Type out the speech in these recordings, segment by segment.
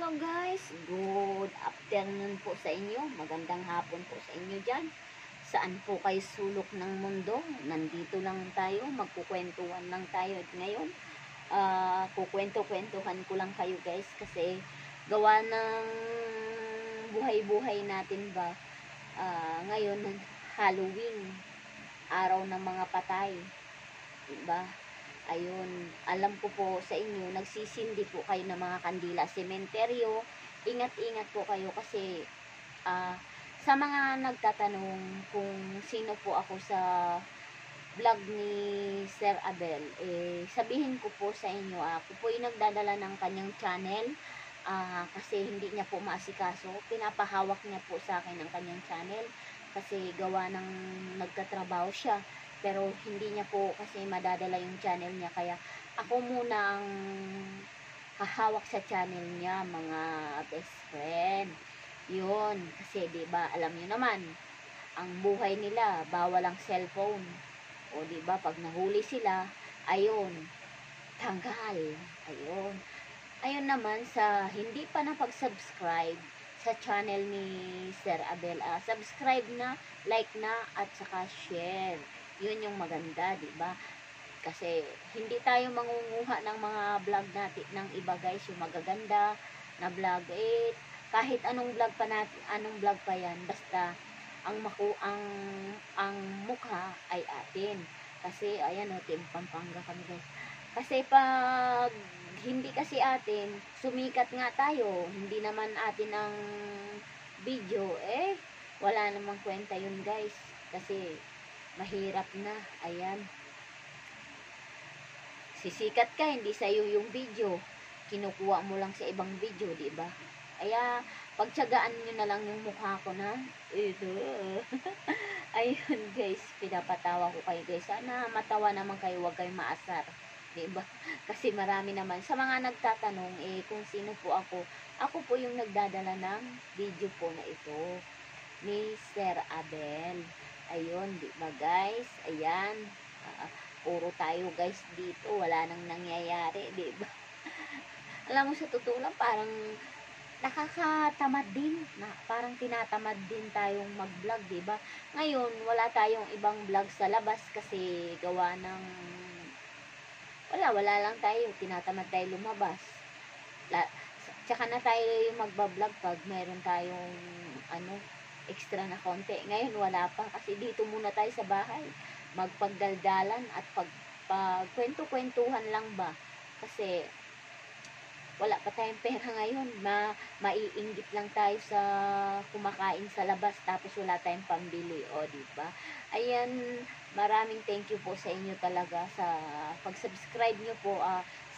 Hello guys, good afternoon po sa inyo. Magandang hapon po sa inyo dyan. Saan po kayo sulok ng mundo? Nandito lang tayo, magkukwentuhan lang tayo ngayon. Kukwento-kwentuhan ko lang kayo guys kasi gawa ng buhay-buhay natin ba. Ngayon, Halloween, araw ng mga patay. Diba? Ayun, alam ko po sa inyo, nagsisindi po kayo ng mga kandila sa sementeryo. Ingat-ingat po kayo kasi sa mga nagtatanong kung sino po ako sa vlog ni Sir Abel, sabihin ko po sa inyo, ako po yung nagdadala ng kanyang channel kasi hindi niya po maasikaso. Pinapahawak niya po sa akin ang kanyang channel kasi gawa ng nagtatrabaho siya. Pero hindi niya po kasi madadala yung channel niya. Kaya ako muna ang hahawak sa channel niya, mga best friend. Yun. Kasi diba, alam niyo naman, ang buhay nila, bawal ang cellphone. O diba, pag nahuli sila, ayun, tanggal. Ayun. Ayun naman, sa hindi pa napag-subscribe sa channel ni Sir Abel, subscribe na, like na, at saka share. Yun yung maganda, di ba? Kasi hindi tayo mangunguha ng mga vlog natin ng iba guys, yung magaganda na vlog, kahit anong vlog pa natin, anong vlog pa yan, basta ang mukha ay atin. Kasi ayan o, Team Pampanga kami guys. Kasi pag hindi kasi atin, sumikat nga tayo, hindi naman atin ang video, wala namang kwenta yun guys. Kasi mahirap na, ayan. Sisikat ka, hindi sa'yo yung video. Kinukuha mo lang sa ibang video, di ba? Kaya, pagtsagaan nyo na lang yung mukha ko na. Ito. Ayun guys, pinapatawa ko kayo guys. Sana matawa naman kayo, huwag kayo maasar. Di ba? Kasi marami naman. Sa mga nagtatanong, kung sino po ako po yung nagdadala ng video po na ito. Ni Sir Abel. Ayun, di ba guys? Ayan. Puro tayo guys dito. Wala nang nangyayari, di ba? Alam mo, sa totoo lang, parang nakakatamad din. Parang tinatamad din tayong mag-vlog, di ba? Ngayon, wala tayong ibang vlog sa labas kasi gawa ng wala lang tayo. Tinatamad tayo lumabas. Tsaka na tayo yung magbablog pag meron tayong extra na konti. Ngayon wala pa kasi dito muna tayo sa bahay. Magpagdaldalan at pagkwento-kwentuhan lang ba. Kasi wala pa tayong pera ngayon. Maiinggit lang tayo sa kumakain sa labas tapos wala tayong pambili. O diba? Ayan, maraming thank you po sa inyo talaga sa pag-subscribe nyo po.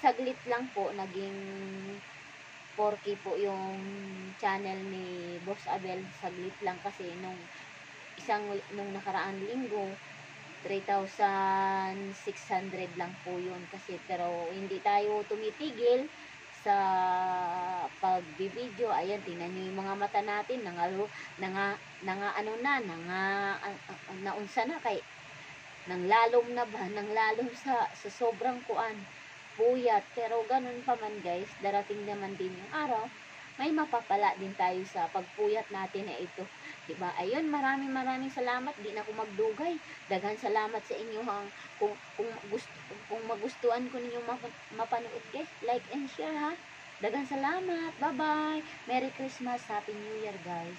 Saglit lang po naging 4K po yung channel ni Boss Abel. Saglit lang kasi nung nakaraang linggo 3,600 lang po yun kasi. Pero hindi tayo tumitigil sa pagbibideo. Ayan, tingnan nyo yung mga mata natin, naunsa na kay nanglalom na ba, nanglalom sa sobrang puyat. Pero ganun pa man guys, darating naman din yung araw, may mapapala din tayo sa pagpuyat natin na ito. Diba? Ayun, maraming salamat. Di na ako magdugay. Daghan salamat sa inyo kung magustuhan ko ninyo mapanood guys. Like and share ha. Daghan salamat. Bye-bye. Merry Christmas. Happy New Year guys.